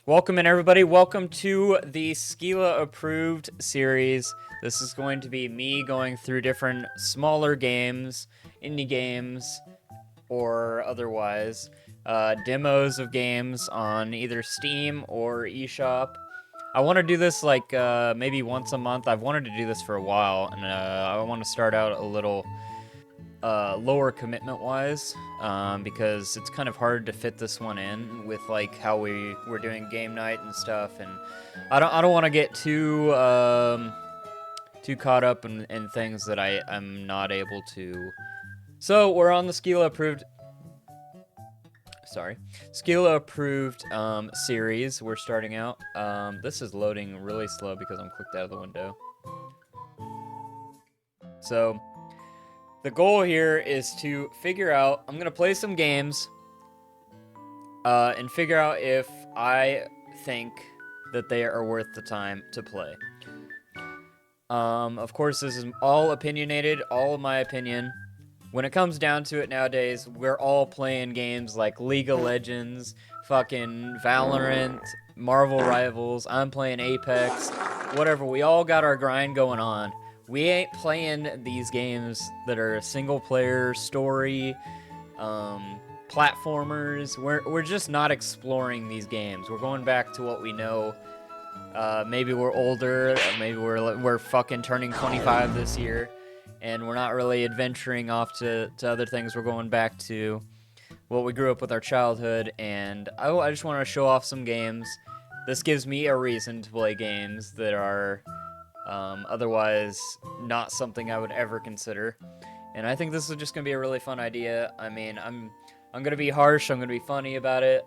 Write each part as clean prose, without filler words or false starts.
Welcome in, everybody. Welcome to the Skeela approved series. This is going to be me going through different smaller games, indie games, or otherwise, demos of games on either Steam or eShop. I want to do this like maybe once a month. I've wanted to do this for a while, and I want to start out a little lower commitment wise, because it's kind of hard to fit this one in with like how we're doing game night and stuff, and I don't want to get too caught up in things that I'm not able to. So we're on the Skeela approved series. We're starting out. This is loading really slow because I'm clicked out of the window. So the goal here is to figure out, I'm going to play some games and figure out if I think that they are worth the time to play. Of course, this is all opinionated, all of my opinion. When it comes down to it nowadays, we're all playing games like League of Legends, fucking Valorant, Marvel Rivals, I'm playing Apex, whatever. We all got our grind going on. We ain't playing these games that are single-player story, platformers. We're just not exploring these games. We're going back to what we know. Maybe we're older. Maybe we're fucking turning 25 this year, and we're not really adventuring off to other things. We're going back to what we grew up with our childhood, and I just want to show off some games. This gives me a reason to play games that are otherwise not something I would ever consider. And I think this is just gonna be a really fun idea. I mean, I'm gonna be harsh. I'm gonna be funny about it.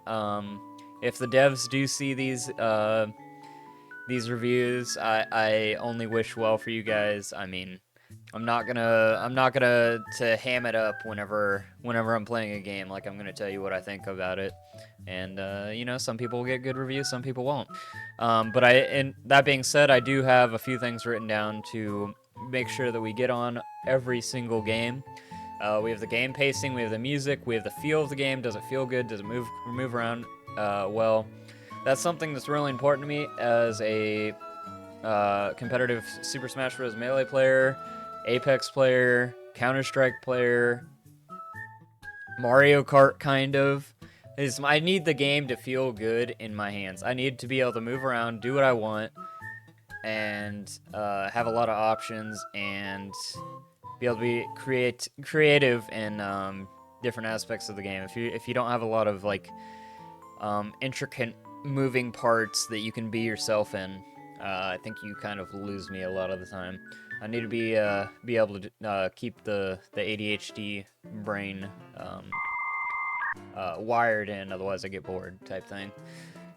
If the devs do see these reviews, I only wish well for you guys. I mean, I'm not gonna to ham it up whenever I'm playing a game. Like, I'm gonna tell you what I think about it, and some people will get good reviews, some people won't. And that being said, I do have a few things written down to make sure that we get on every single game. We have the game pacing, we have the music, we have the feel of the game. Does it feel good? Does it move around well? That's something that's really important to me as a competitive Super Smash Bros. Melee player, Apex player, Counter-Strike player, Mario Kart kind of. I need the game to feel good in my hands. I need to be able to move around, do what I want, and have a lot of options, and be able to be creative in different aspects of the game. If you don't have a lot of like intricate moving parts that you can be yourself in, I think you kind of lose me a lot of the time. I need to be able to keep the ADHD brain wired in, otherwise I get bored type thing.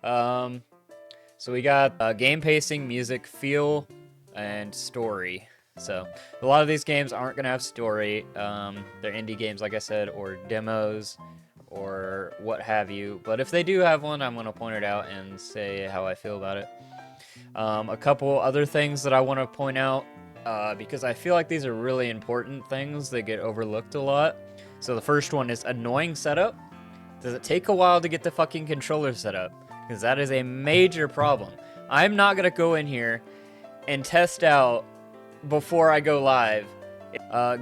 So we got game pacing, music, feel, and story. So a lot of these games aren't gonna have story. They're indie games, like I said, or demos, or what have you. But if they do have one, I'm gonna point it out and say how I feel about it. A couple other things that I want to point out, because I feel like these are really important things that get overlooked a lot. So the first one is annoying setup. Does it take a while to get the fucking controller set up? Because that is a major problem. I'm not gonna go in here and test out before I go live.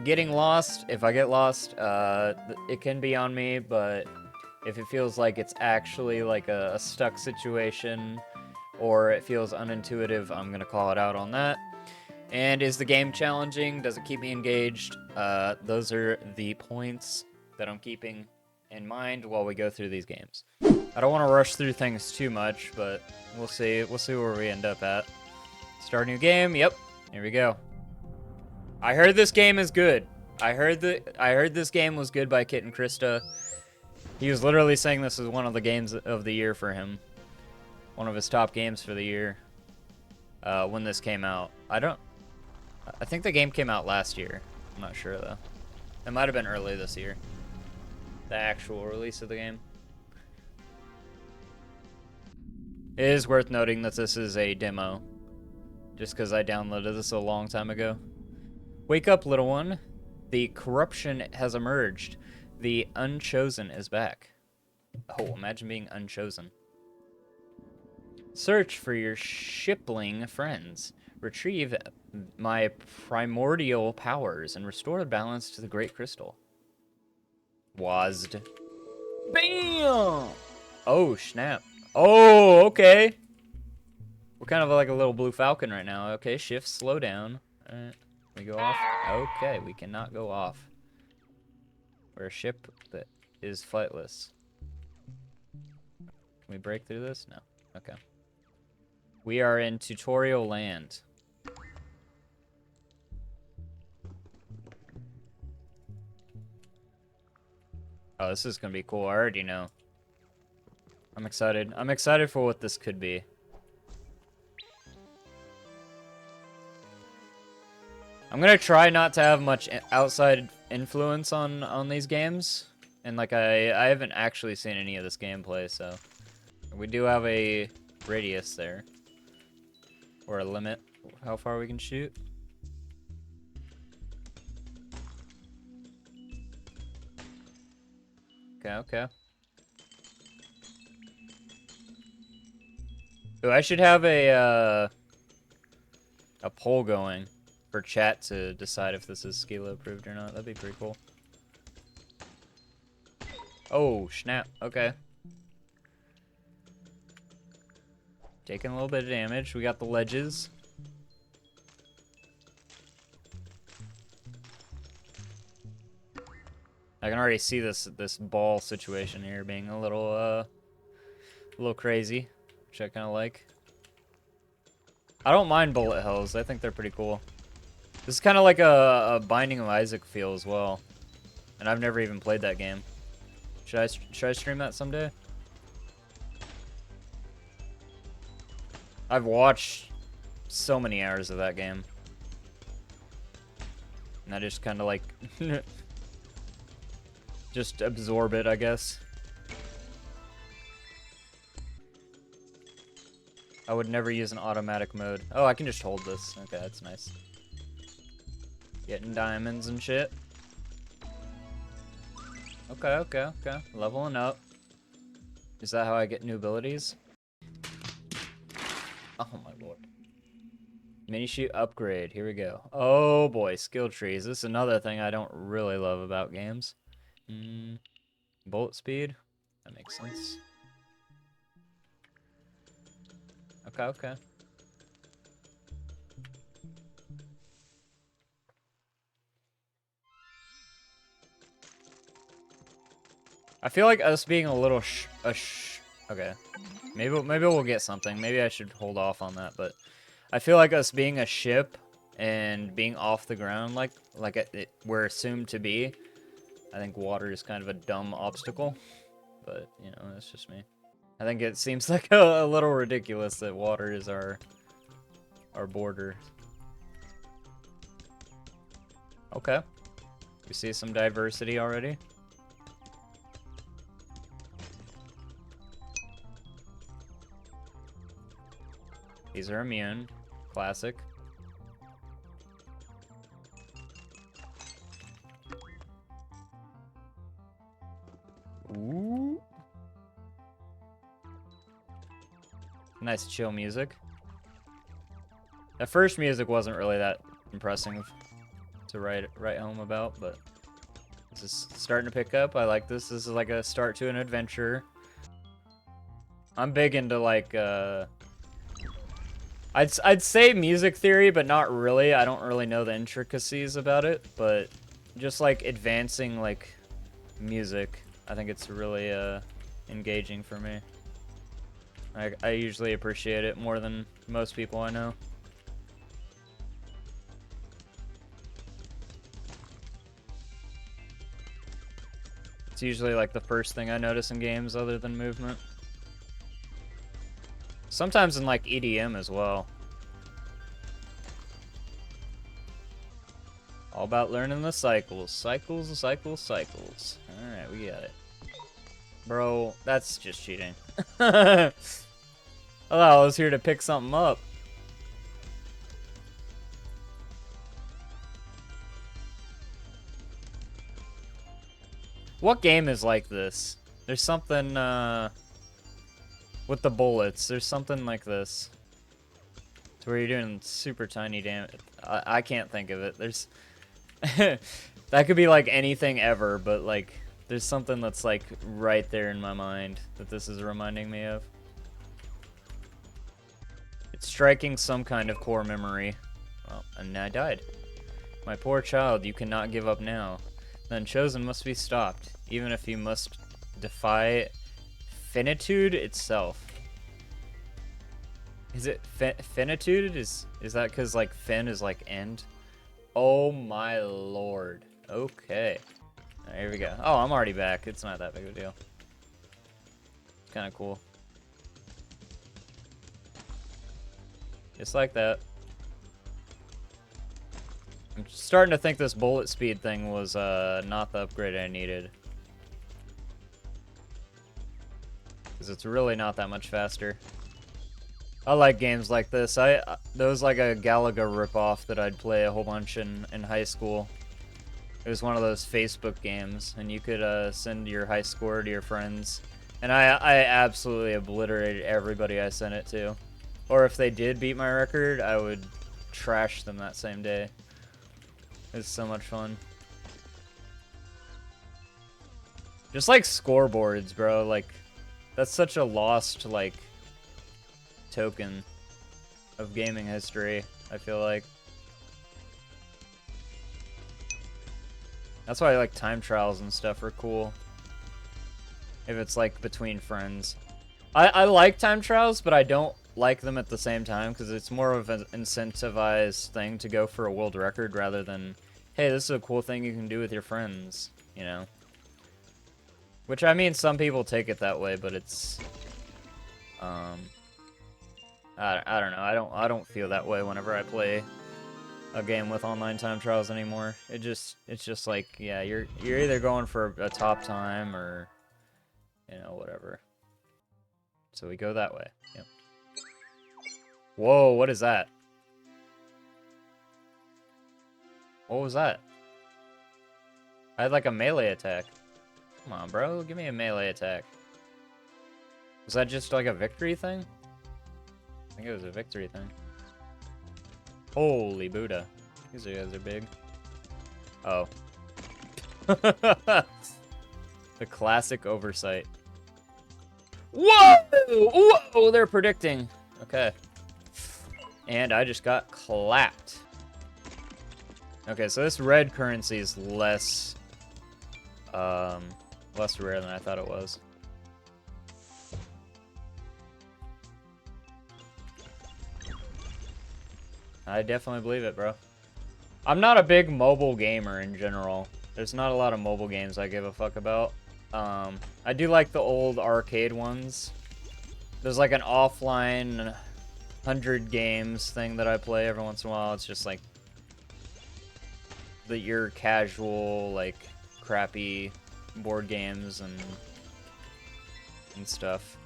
Getting lost, if I get lost, it can be on me, but if it feels like it's actually like a stuck situation, or it feels unintuitive, I'm gonna call it out on that. And is the game challenging? Does it keep me engaged? Those are the points that I'm keeping in mind while we go through these games. I don't want to rush through things too much, but we'll see where we end up at. Start a new game. Yep, here we go. I heard this game is good. I heard this game was good by Kit and Krista. He was literally saying this is one of the games of the year for him. One of his top games for the year. When this came out. I think the game came out last year. I'm not sure though. It might have been early this year. The actual release of the game. It is worth noting that this is a demo. Just because I downloaded this a long time ago. Wake up, little one. The corruption has emerged. The Unchosen is back. Oh, imagine being Unchosen. Search for your shipling friends. Retrieve my primordial powers and restore balance to the Great Crystal. Wazd. Bam! Oh, snap. Oh, okay. We're kind of like a little blue falcon right now. Okay, shift, slow down. Alright, we go off. Okay, we cannot go off. We're a ship that is flightless. Can we break through this? No. Okay. We are in tutorial land. Oh, this is gonna be cool. I already know. I'm excited. I'm excited for what this could be. I'm gonna try not to have much outside influence on these games. And like I haven't actually seen any of this gameplay, so we do have a radius there. Or a limit how far we can shoot. Okay, okay. Ooh, I should have a poll going for chat to decide if this is Skeela approved or not. That'd be pretty cool. Oh, snap. Okay. Taking a little bit of damage. We got the ledges. I can already see this ball situation here being a little crazy, which I kind of like. I don't mind bullet hells. I think they're pretty cool. This is kind of like a Binding of Isaac feel as well, and I've never even played that game. Should I stream that someday? I've watched so many hours of that game, and I just kind of like just absorb it, I guess. I would never use an automatic mode. Oh, I can just hold this. Okay, that's nice. Getting diamonds and shit. Okay, okay, okay. Leveling up. Is that how I get new abilities? Oh my lord. Minishoot upgrade. Here we go. Oh boy, skill trees. This is another thing I don't really love about games. Bullet speed. That makes sense. Okay, okay. I feel like us being a little okay. Maybe we'll get something. Maybe I should hold off on that, but I feel like us being a ship and being off the ground like we're assumed to be, I think water is kind of a dumb obstacle, but you know, that's just me. I think it seems like a little ridiculous that water is our border. Okay. We see some diversity already. These are immune. Classic. Ooh. Nice chill music. At first music wasn't really that impressive to write home about, but this is starting to pick up. I like this. This is like a start to an adventure. I'm big into like I'd say music theory, but not really. I don't really know the intricacies about it, but just like advancing like music, I think it's really engaging for me. I usually appreciate it more than most people I know. It's usually like the first thing I notice in games other than movement. Sometimes in like EDM as well. All about learning the cycles. Cycles, cycles, cycles. Alright, we got it. Bro, that's just cheating. I thought I was here to pick something up. What game is like this? There's something, with the bullets. There's something like this. To where you're doing super tiny damage. I can't think of it. There's... that could be like anything ever, but like there's something that's like right there in my mind that this is reminding me of. It's striking some kind of core memory. Well, and I died. My poor child, you cannot give up now. The Unchosen must be stopped, even if you must defy finitude itself. Is it finitude? Is that because like fin is like end? Oh my lord. Okay. Right, here we go. Oh, I'm already back. It's not that big of a deal. It's kind of cool. Just like that. I'm starting to think this bullet speed thing was not the upgrade I needed. Because it's really not that much faster. I like games like this. There was like a Galaga ripoff that I'd play a whole bunch in high school. It was one of those Facebook games, and you could send your high score to your friends. And I absolutely obliterated everybody I sent it to. Or if they did beat my record, I would trash them that same day. It's so much fun. Just like scoreboards, bro. Like, that's such a lost, like, token of gaming history, I feel like. That's why like time trials and stuff are cool. If it's like between friends. I like time trials, but I don't like them at the same time because it's more of an incentivized thing to go for a world record rather than, hey, this is a cool thing you can do with your friends, you know? Which, I mean, some people take it that way, but it's, I don't know. I don't feel that way whenever I play a game with online time trials anymore. It's just like, yeah, you're either going for a top time or, you know, whatever. So we go that way. Yep. Whoa, what is that? What was that? I had like a melee attack. Come on, bro, give me a melee attack. Was that just like a victory thing? I think it was a victory thing. Holy Buddha. These guys are big. Oh. The classic oversight. Whoa! Whoa! They're predicting. Okay. And I just got clapped. Okay, so this red currency is less rare than I thought it was. I definitely believe it, bro. I'm not a big mobile gamer in general. There's not a lot of mobile games I give a fuck about. I do like the old arcade ones. There's like an offline 100 games thing that I play every once in a while. It's just like your casual, like, crappy board games and stuff.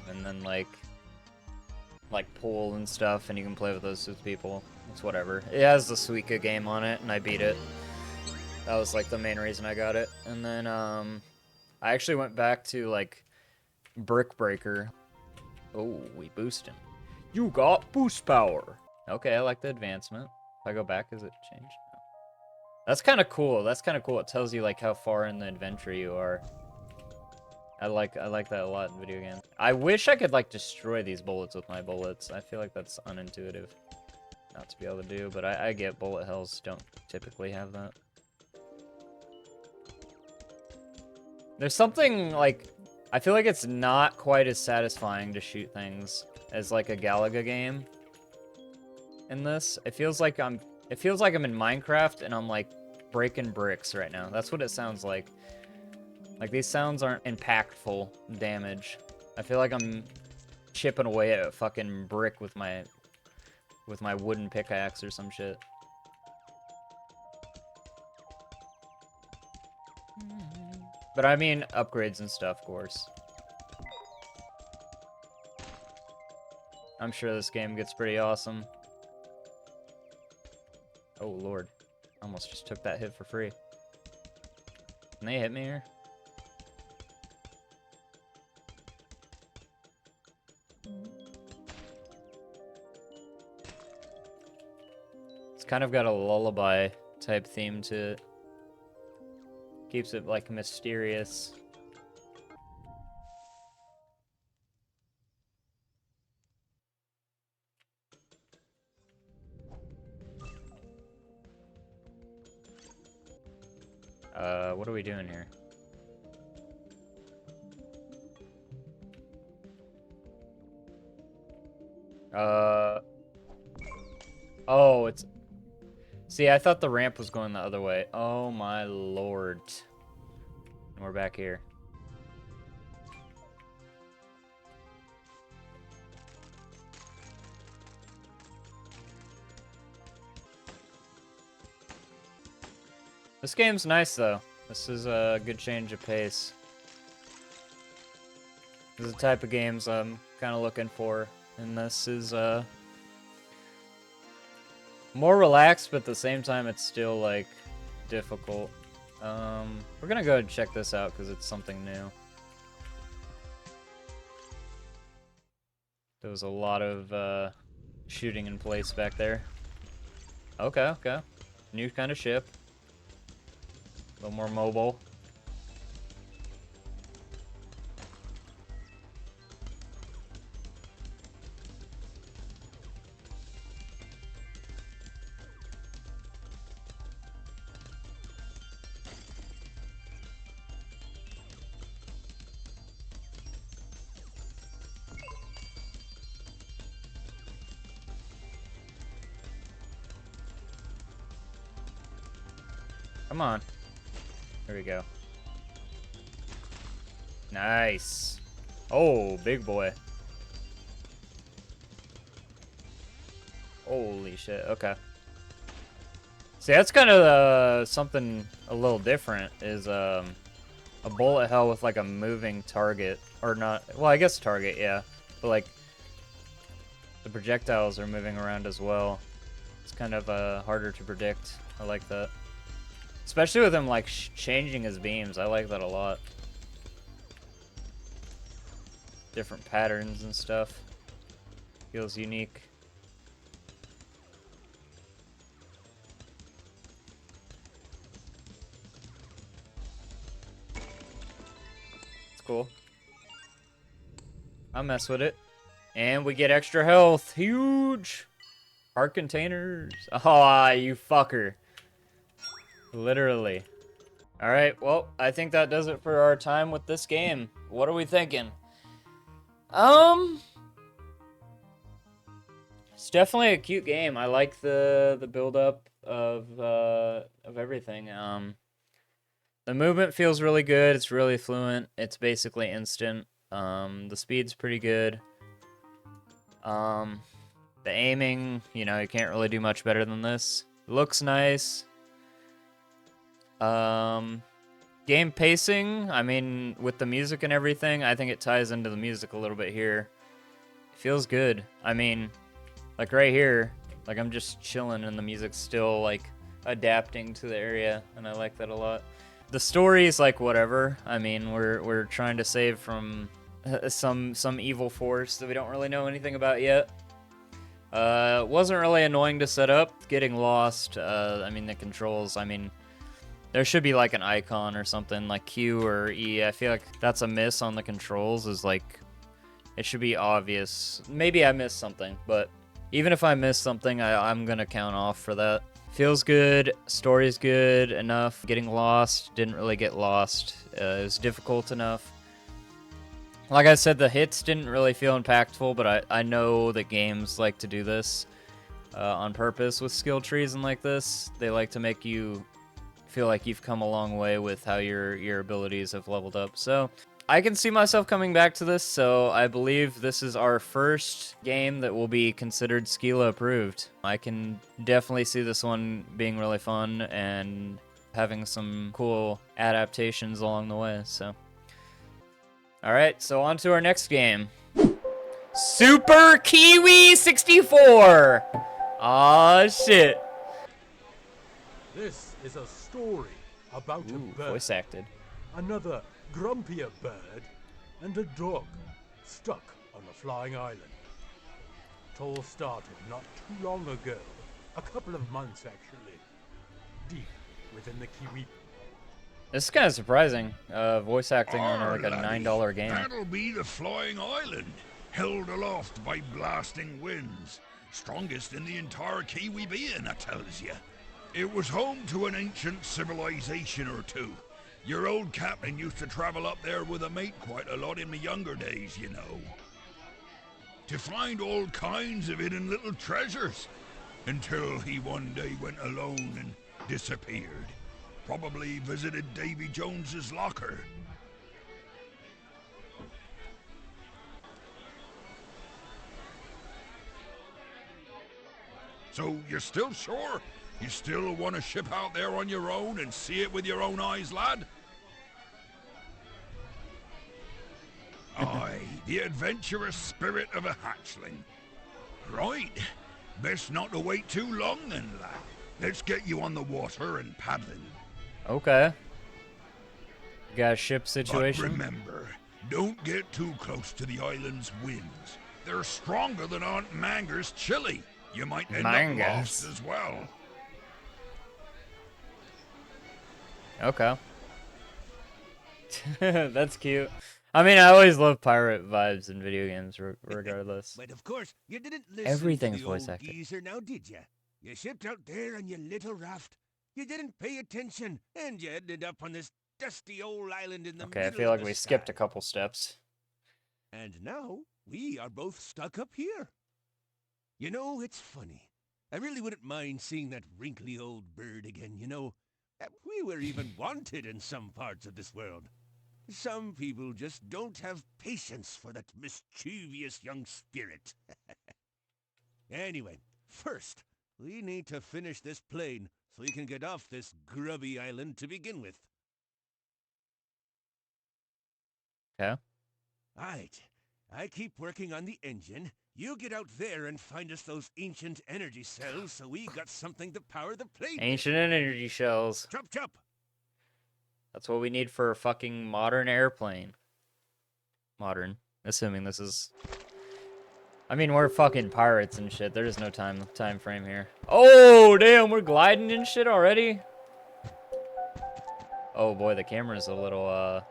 And then like pool and stuff, and you can play with those with people. It's whatever. It has the Suika game on it, and I beat it. That was like the main reason I got it. And then I actually went back to like Brick Breaker. Oh, we boost him. You got boost power. Okay, I like the advancement. If I go back, is it changed? No. That's kind of cool. That's kind of cool. It tells you like how far in the adventure you are. I like that a lot in video games. I wish I could like destroy these bullets with my bullets. I feel like that's unintuitive not to be able to do, but I get bullet hells don't typically have that. There's something like, I feel like it's not quite as satisfying to shoot things as like a Galaga game in this. It feels like I'm in Minecraft and I'm like breaking bricks right now. That's what it sounds like. Like, these sounds aren't impactful damage. I feel like I'm chipping away at a fucking brick with my wooden pickaxe or some shit. But I mean upgrades and stuff, of course. I'm sure this game gets pretty awesome. Oh, Lord. Almost just took that hit for free. Can they hit me here? It's kind of got a lullaby type theme to it. Keeps it like mysterious. What are we doing here? Oh, it's... See, I thought the ramp was going the other way. Oh my lord. And we're back here. This game's nice, though. This is a good change of pace. This is the type of games I'm kind of looking for. And this is, more relaxed, but at the same time, it's still, like, difficult. We're gonna go ahead and check this out, because it's something new. There was a lot of, shooting in place back there. Okay, okay. New kind of ship. A little more mobile. Come on. There we go. Nice. Oh, big boy. Holy shit. Okay. See, that's kind of something a little different. Is a bullet hell with like a moving target, or not? Well, I guess target, yeah. But like the projectiles are moving around as well. It's kind of harder to predict. I like that. Especially with him, like, changing his beams. I like that a lot. Different patterns and stuff. Feels unique. It's cool. I'll mess with it. And we get extra health. Huge! Heart containers. Oh, you fucker. Literally. Alright, well, I think that does it for our time with this game. What are we thinking? It's definitely a cute game. I like the build-up of everything. The movement feels really good. It's really fluent. It's basically instant. The speed's pretty good. The aiming, you know, you can't really do much better than this. Looks nice. Game pacing, I mean, with the music and everything, I think it ties into the music a little bit here. It feels good. I mean, like right here, like I'm just chilling and the music's still like adapting to the area, and I like that a lot. The story is like whatever. I mean, we're trying to save from some evil force that we don't really know anything about yet. It wasn't really annoying to set up. Getting lost, I mean, the controls, I mean, there should be like an icon or something like Q or E. I feel like that's a miss on the controls, is like, it should be obvious. Maybe I missed something, but even if I missed something, I'm gonna count off for that. Feels good, story's good enough. Getting lost, didn't really get lost. It was difficult enough. Like I said, the hits didn't really feel impactful, but I know that games like to do this on purpose with skill trees and like this. They like to make you feel like you've come a long way with how your abilities have leveled up. So I can see myself coming back to this, so I believe this is our first game that will be considered Skeela approved. I can definitely see this one being really fun and having some cool adaptations along the way, so. Alright, so on to our next game. Super Kiwi 64! Aw, shit. This is a story about a bird, voice acted. another grumpier bird, and a dog stuck on a flying island. It all started not too long ago A couple of months, actually. Deep within the Kiwi. This is kind of surprising. Voice acting on like a Laddie, $9 game. That'll be the flying island, held aloft by blasting winds. Strongest in the entire Kiwi being, I tells you. It was home to an ancient civilization or two. Your old captain used to travel up there with a mate quite a lot in my younger days, you know. To find all kinds of hidden little treasures. Until he one day went alone and disappeared. Probably visited Davy Jones's locker. So, you're still sure? You still want to ship out there on your own and see it with your own eyes, lad? Aye, the adventurous spirit of a hatchling. Right. Best not to wait too long then, lad. Let's get you on the water and paddling. Okay. Got a ship situation. But remember, don't get too close to the island's winds. They're stronger than Aunt Manger's chili. You might end up lost as well. Okay. That's cute. I mean, I always love pirate vibes in video games, regardless. But of course, you didn't listen Everything's to the voice old acted. geezer now, did you? You shipped out there on your little raft. You didn't pay attention, and you ended up on this dusty old island in the Okay, I middle feel of like the we skipped a sky. couple steps. And now, we are both stuck up here. You know, it's funny. I really wouldn't mind seeing that wrinkly old bird again, you know. We were even wanted in some parts of this world. Some people just don't have patience for that mischievous young spirit. Anyway, first, we need to finish this plane so we can get off this grubby island to begin with. Okay. Right. I keep working on the engine. You get out there and find us those ancient energy cells so we got something to power the plane. Ancient energy shells. Chop chop. That's what we need for a fucking modern airplane. Modern. Assuming this is... I mean, we're fucking pirates and shit. There's no time frame here. Oh, damn, we're gliding and shit already? Oh boy, the camera's a little,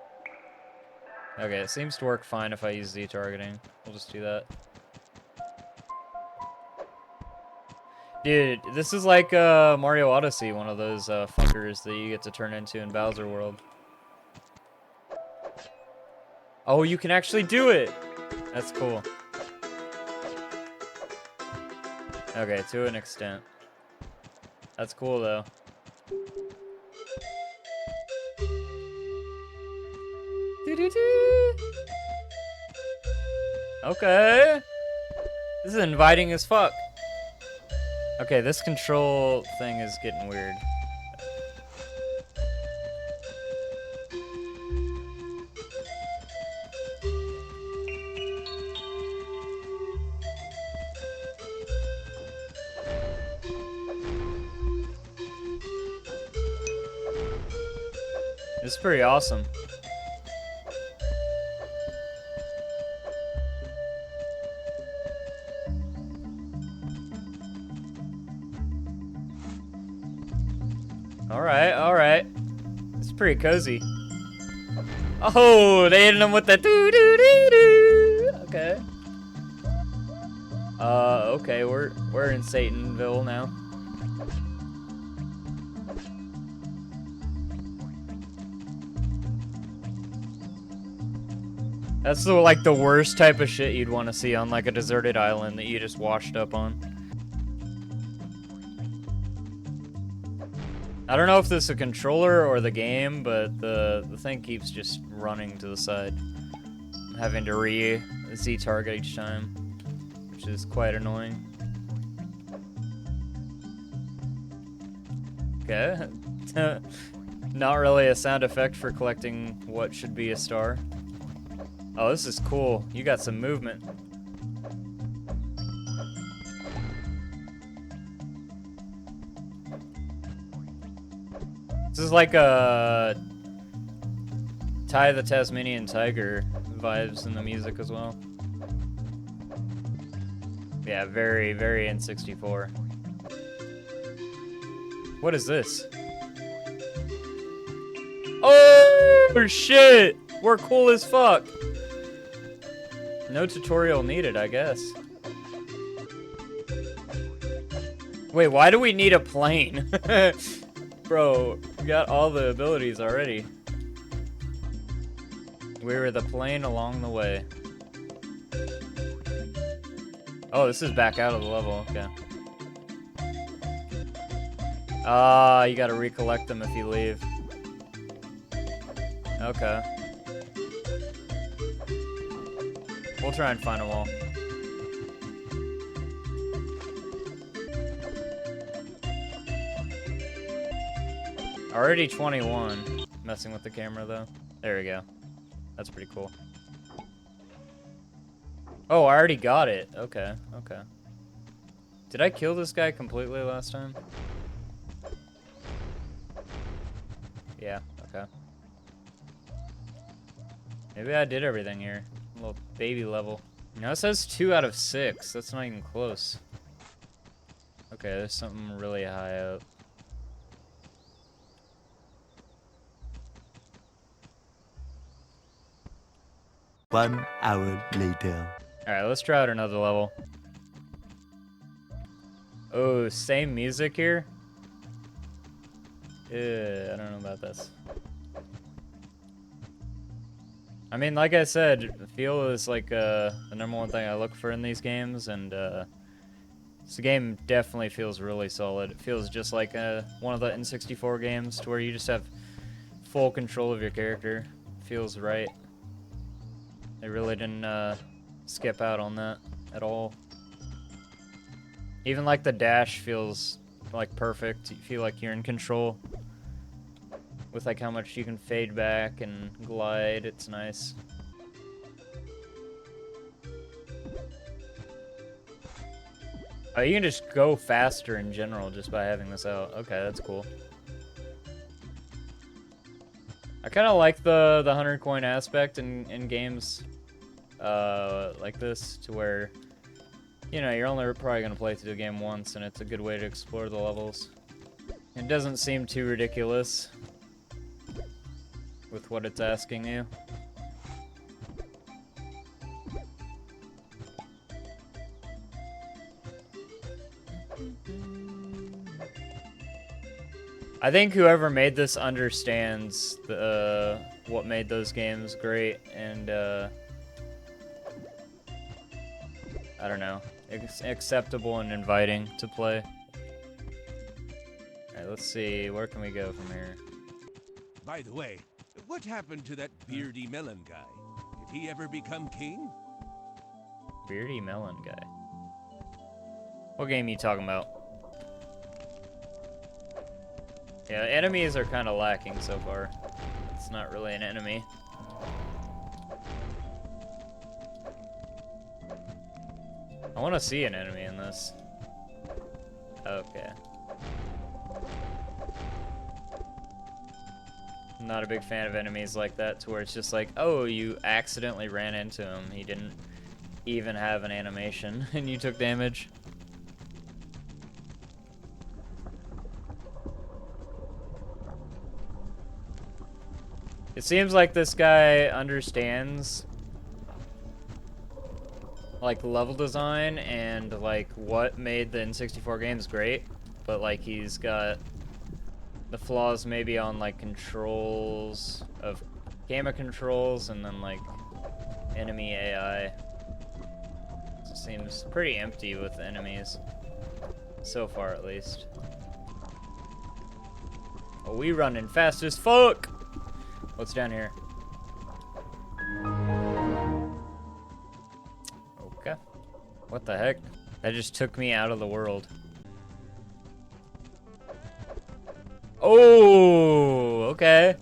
Okay, it seems to work fine if I use Z targeting. We'll just do that. Dude, this is like Mario Odyssey, one of those fuckers that you get to turn into in Bowser World. Oh, you can actually do it! That's cool. Okay, to an extent. That's cool, though. Okay. This is inviting as fuck. Okay, this control thing is getting weird. This is pretty awesome. Alright. It's pretty cozy. Oh, they hit him with the doo-doo-doo-doo! Okay. Okay, we're in Satanville now. That's like the worst type of shit you'd want to see on like a deserted island that you just washed up on. I don't know if this is a controller or the game, but the thing keeps just running to the side. I'm having to Z target each time, which is quite annoying. Okay. Not really a sound effect for collecting what should be a star. Oh, this is cool. You got some movement. This is like a Ty the Tasmanian Tiger vibes in the music as well. Yeah, very, very N64. What is this? Oh, shit! We're cool as fuck. No tutorial needed, I guess. Wait, why do we need a plane? Bro, we got all the abilities already. We were the plane along the way. Oh, this is back out of the level, okay. Ah, you gotta recollect them if you leave. Okay. We'll try and find them all. Already 21. Messing with the camera, though. There we go. That's pretty cool. Oh, I already got it. Okay, okay. Did I kill this guy completely last time? Yeah, okay. Maybe I did everything here. A little baby level. No, it says 2 out of 6. That's not even close. Okay, there's something really high up. One hour later. Alright, let's try out another level. Oh, same music here? I don't know about this. I mean, like I said, feel is like the #1 thing I look for in these games, and this game definitely feels really solid. It feels just like one of the N64 games, to where you just have full control of your character. Feels right. They really didn't skip out on that at all. Even like the dash feels like perfect. You feel like you're in control. With like how much you can fade back and glide, it's nice. Oh, you can just go faster in general just by having this out. Okay, that's cool. I kind of like the 100 coin aspect in games like this, to where, you know, you're only probably going to play through the game once, and it's a good way to explore the levels. It doesn't seem too ridiculous with what it's asking you. I think whoever made this understands what made those games great, and I don't know, acceptable and inviting to play. Alright, let's see, where can we go from here? By the way, what happened to that beardy melon guy? Did he ever become king? Beardy melon guy. What game are you talking about? Yeah, enemies are kind of lacking so far. It's not really an enemy. I want to see an enemy in this. Okay. I'm not a big fan of enemies like that, to where it's just like, oh, you accidentally ran into him. He didn't even have an animation, and you took damage. It seems like this guy understands like level design and like what made the N64 games great, but like he's got the flaws maybe on like controls of gamma controls, and then like enemy AI. It seems pretty empty with enemies so far, at least. Oh, we running fast as fuck. What's down here? Okay. What the heck? That just took me out of the world. Oh, okay.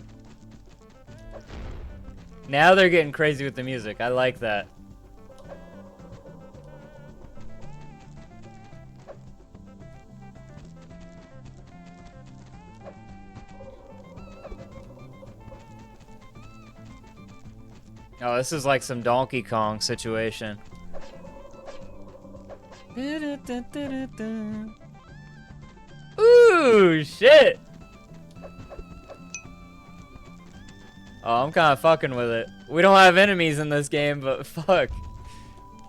Now they're getting crazy with the music. I like that. Oh, this is like some Donkey Kong situation. Ooh, Ooh, shit. Oh, I'm kind of fucking with it. We don't have enemies in this game, but fuck.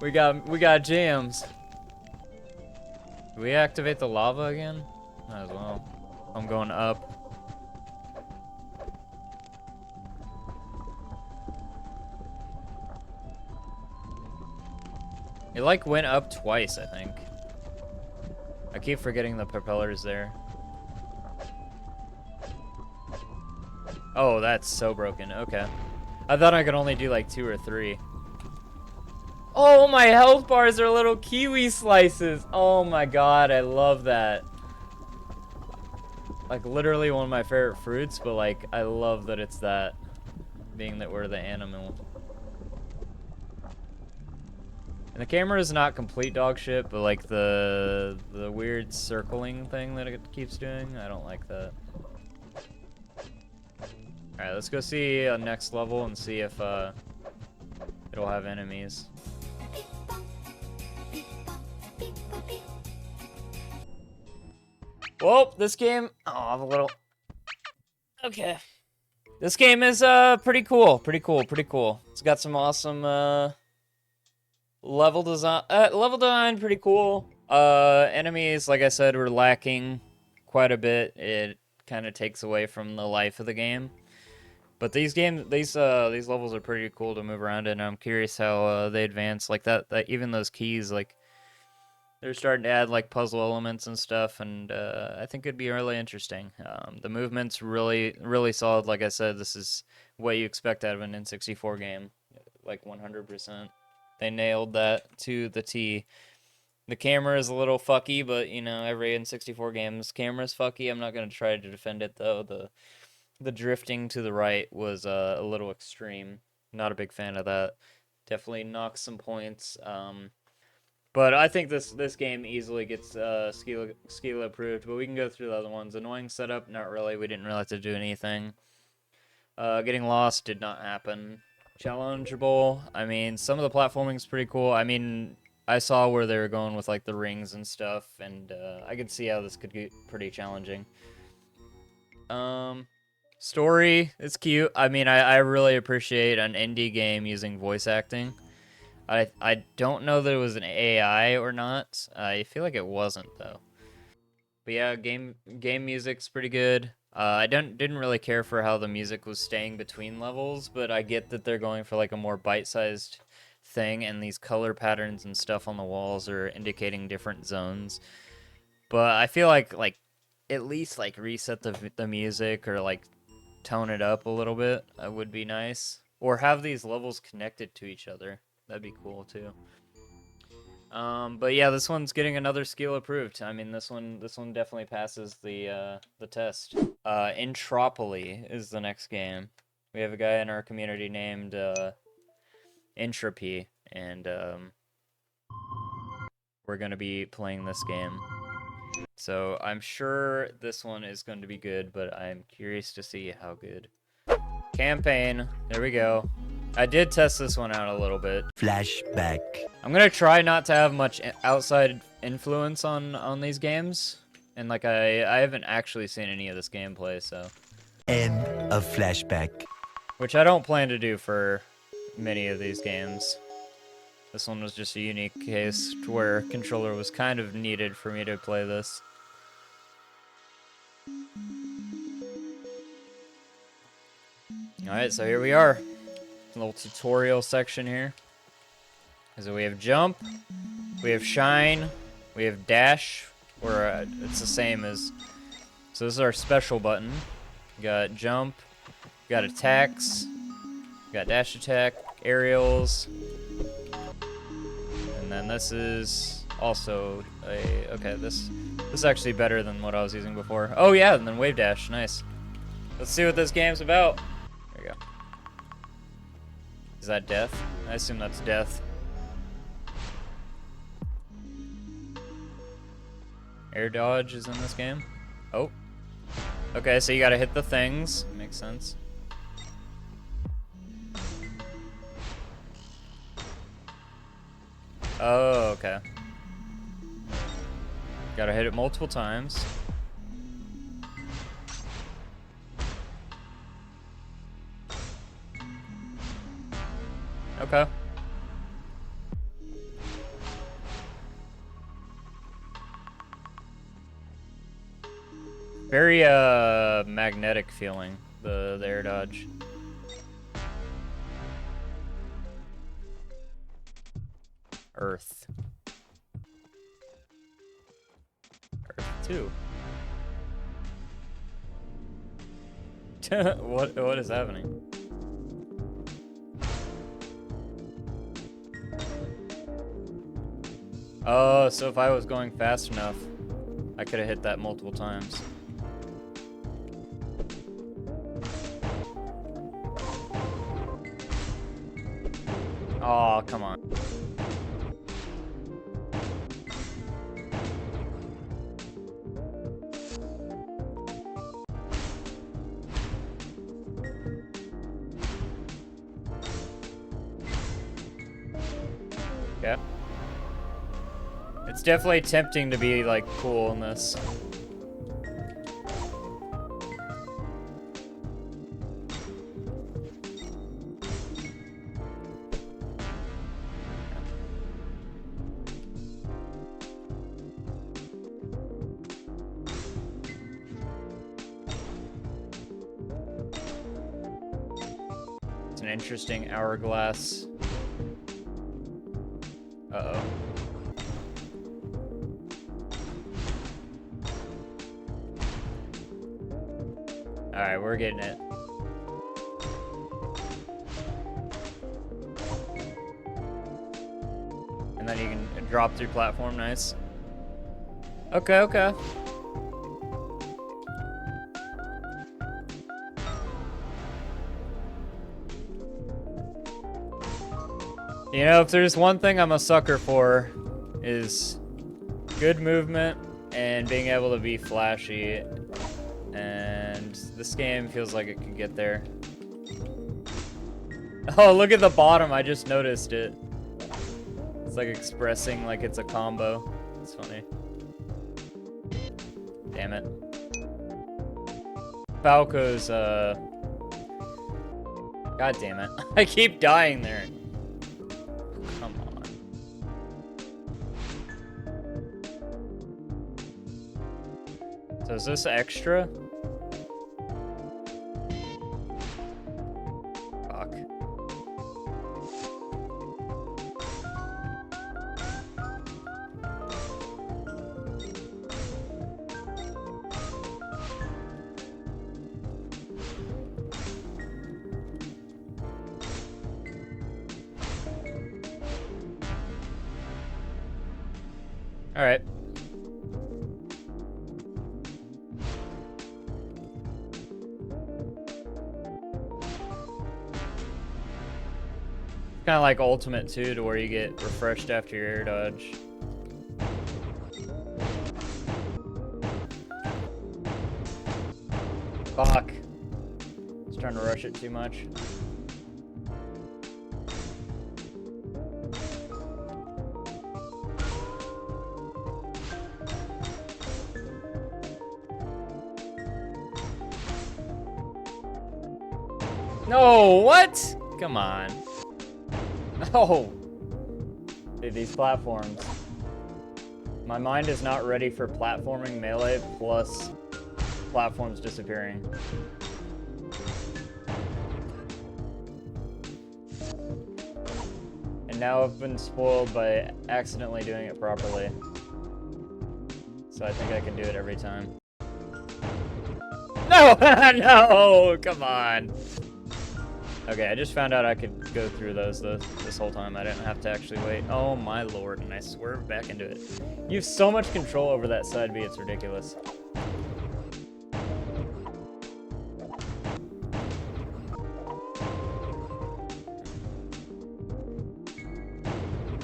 We got jams. Do we activate the lava again? Might as well. I'm going up. It like went up twice, I think. I keep forgetting the propeller's there. Oh, that's so broken. Okay. I thought I could only do like 2 or 3. Oh, my health bars are little kiwi slices. Oh my god, I love that. Like literally one of my favorite fruits, but like I love that it's that, being that we're the animal. And the camera is not complete dog shit, but like the weird circling thing that it keeps doing, I don't like that. Alright, let's go see next level and see if it'll have enemies. Well, this game, oh, I'm a little, okay. This game is pretty cool, pretty cool. It's got some awesome level design, pretty cool. Enemies, like I said, were lacking quite a bit. It kind of takes away from the life of the game. But these levels are pretty cool to move around in. I'm curious how they advance like that. Even those keys, like they're starting to add like puzzle elements and stuff, and I think it'd be really interesting. The movement's really solid. Like I said, this is what you expect out of an N64 game, like 100%. They nailed that to the T. The camera is a little fucky, but you know, every N64 game's camera's fucky. I'm not gonna try to defend it though. The drifting to the right was a little extreme. Not a big fan of that. Definitely knocks some points. But I think this game easily gets Skeela approved. But we can go through the other ones. Annoying setup, not really. We didn't really have to do anything. Getting lost did not happen. Challengeable. I mean, some of the platforming's pretty cool. I mean, I saw where they were going with like the rings and stuff, and I could see how this could get pretty challenging. Story is cute. I mean, I really appreciate an indie game using voice acting. I don't know that it was an AI or not. I feel like it wasn't though. But yeah, game music's pretty good. I didn't really care for how the music was staying between levels, but I get that they're going for like a more bite-sized thing, and these color patterns and stuff on the walls are indicating different zones. But I feel like at least like reset the music or like tone it up a little bit would be nice, or have these levels connected to each other. That'd be cool too. But yeah, this one's getting another skill approved. I mean, this one definitely passes the test. Entropoly is the next game. We have a guy in our community named Entropoly, and we're gonna be playing this game. So I'm sure this one is going to be good, but I'm curious to see how good. Campaign. There we go. I did test this one out a little bit. Flashback. I'm gonna try not to have much outside influence on these games, and like I haven't actually seen any of this gameplay, so. End of flashback. Which I don't plan to do for many of these games. This one was just a unique case to where a controller was kind of needed for me to play this. Alright, so here we are. A little tutorial section here. So we have jump, we have shine, we have dash, or it's the same as, so this is our special button. We got jump, we got attacks, we got dash attack, aerials, and then this is also okay, this is actually better than what I was using before. Oh yeah, and then wave dash, nice. Let's see what this game's about. There we go. Is that death? I assume that's death. Air dodge is in this game. Oh. Okay, so you gotta hit the things. Makes sense. Oh, okay. Gotta hit it multiple times. Okay. Very magnetic feeling, the air dodge. Earth. Earth 2. What is happening? Oh, so if I was going fast enough, I could have hit that multiple times. Oh, come on. Yeah. It's definitely tempting to be, like, cool in this. It's an interesting hourglass. Uh-oh. Alright, we're getting it. And then you can drop through platform, nice. Okay, okay. You know, if there's one thing I'm a sucker for, is good movement and being able to be flashy. And this game feels like it can get there. Oh, look at the bottom, I just noticed it. It's like expressing like it's a combo. It's funny. Damn it. Falco's, God damn it. I keep dying there. Come on. So is this extra? Fuck. All right. Kind of like Ultimate 2 to where you get refreshed after your air dodge. Fuck. Just trying to rush it too much. No, what? Come on. Oh. Dude, these platforms. My mind is not ready for platforming melee plus platforms disappearing. And now I've been spoiled by accidentally doing it properly. So I think I can do it every time. No! No! Come on. Okay, I just found out I could go through those this whole time. I didn't have to actually wait. Oh my lord, and I swerved back into it. You have so much control over that side B, it's ridiculous.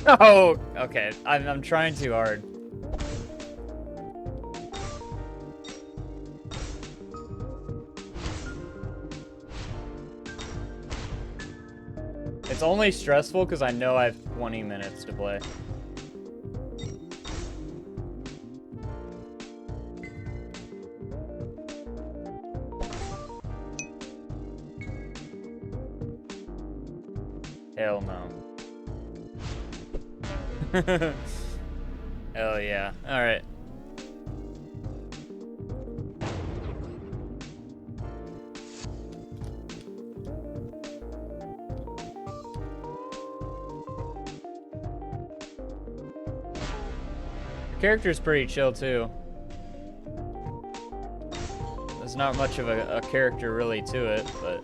Oh, okay. I'm trying too hard. It's only stressful because I know I have 20 minutes to play. Hell no. Hell yeah. Alright. The character's pretty chill too. There's not much of a character really to it, but...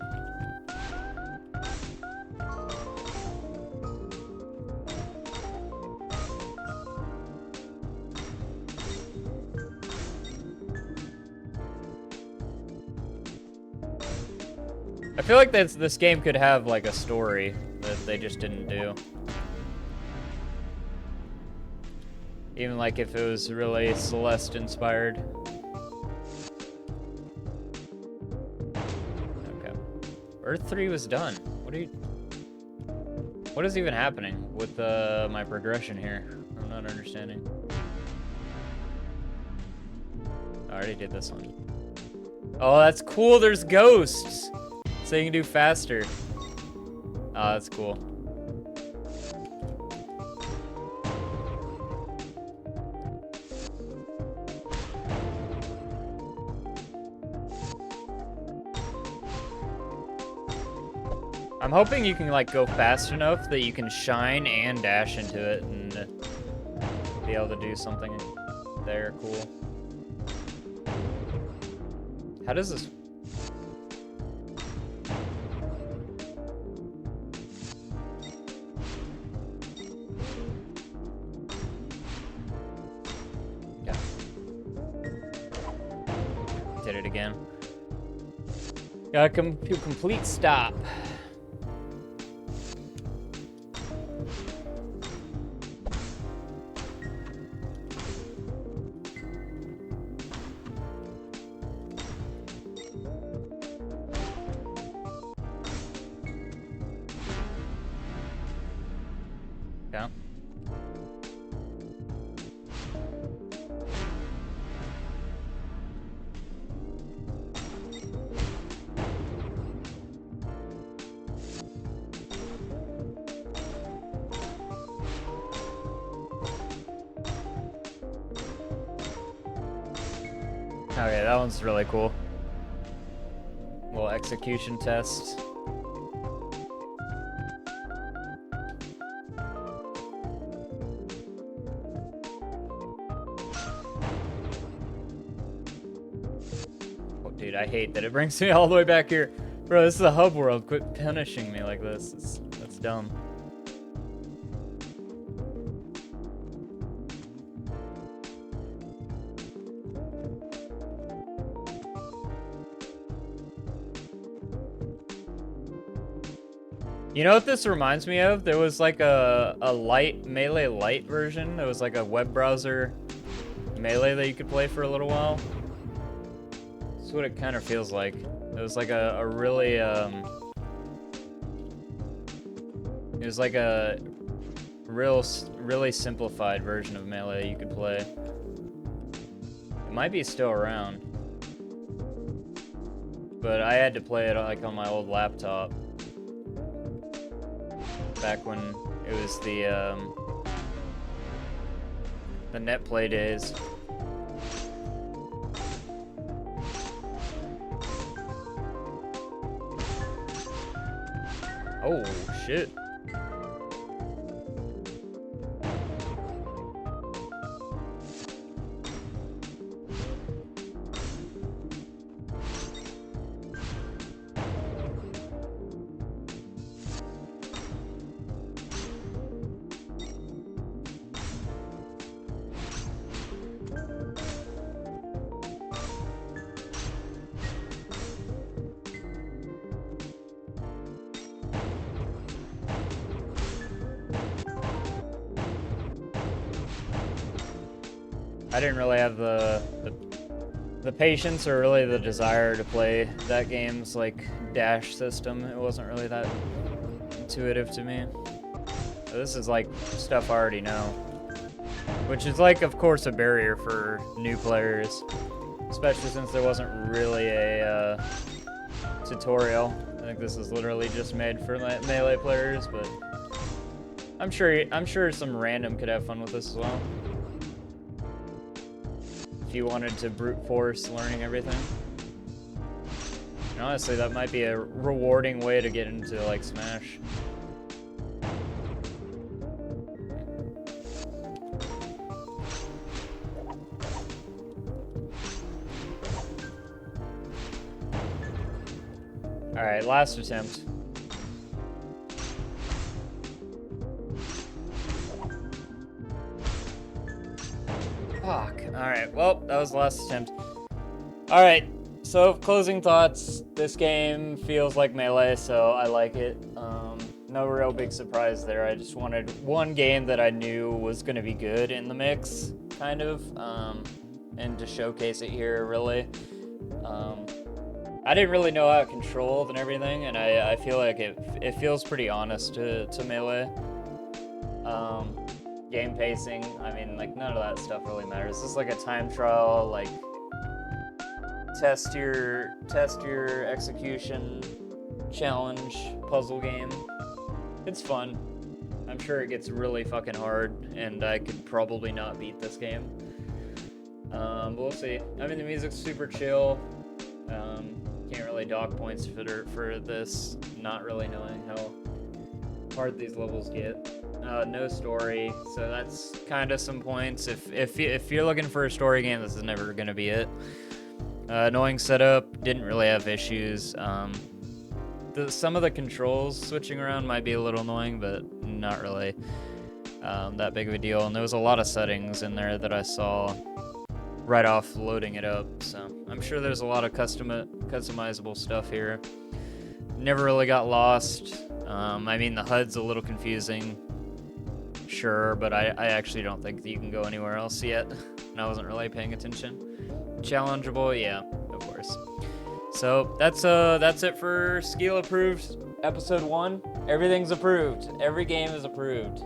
I feel like this game could have like a story that they just didn't do. Even like if it was really Celeste inspired. Okay. Earth 3 was done. What is even happening with my progression here? I'm not understanding. I already did this one. Oh, that's cool. There's ghosts. So you can do faster. Oh, that's cool. I'm hoping you can like go fast enough that you can shine and dash into it and be able to do something there cool. How does this... Did it again. Gotta complete stop. Yeah. Okay, that one's really cool. Little execution test. Oh, dude, I hate that it brings me all the way back here. Bro, this is a hub world. Quit punishing me like this. That's dumb. You know what this reminds me of? There was like a Melee Lite version. It was like a web browser Melee that you could play for a little while. That's what it kind of feels like. It was like a really, it was like a really simplified version of Melee you could play. It might be still around. But I had to play it like on my old laptop. Back when it was the net play days. Oh shit. I didn't really have the patience or really the desire to play that game's like dash system. It wasn't really that intuitive to me. This is like stuff I already know, which is like, of course, a barrier for new players, especially since there wasn't really a tutorial think this is literally just made for melee players, but I'm sure some random could have fun with this as well. If you wanted to brute force learning everything. And honestly, that might be a rewarding way to get into like Smash. Alright, last attempt. Fuck. Alright, well, that was the last attempt. Alright, so closing thoughts. This game feels like Melee, so I like it. No real big surprise there. I just wanted one game that I knew was going to be good in the mix, kind of, and to showcase it here, really. I didn't really know how it controlled and everything, and I feel like it feels pretty honest to Melee. Game pacing, I mean, like, none of that stuff really matters. This is like a time trial, like, test your execution challenge puzzle game. It's fun. I'm sure it gets really fucking hard, and I could probably not beat this game. But we'll see. I mean, the music's super chill. Can't really dock points for this, not really knowing how hard these levels get. No story, so that's kind of some points. If you're looking for a story game, this is never gonna be it. Annoying setup, didn't really have issues. Some of the controls switching around might be a little annoying, but not really that big of a deal. And there was a lot of settings in there that I saw right off loading it up, so I'm sure there's a lot of customizable stuff here. Never really got lost. I mean, the HUD's a little confusing, sure, but I actually don't think that you can go anywhere else yet, and I wasn't really paying attention. Challengeable, yeah, of course. So that's it for Skeela approved episode 1. Everything's approved. Every game is approved.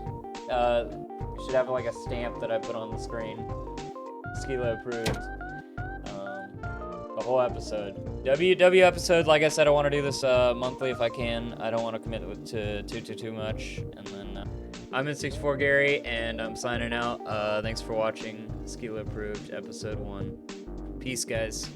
Should have like a stamp that I put on the screen. Skeela approved. The whole episode. W episode, like I said, I want to do this monthly if I can. I don't want to commit to too much. And then I'm N64Gary, and I'm signing out. Thanks for watching Skeela approved episode 1. Peace, guys.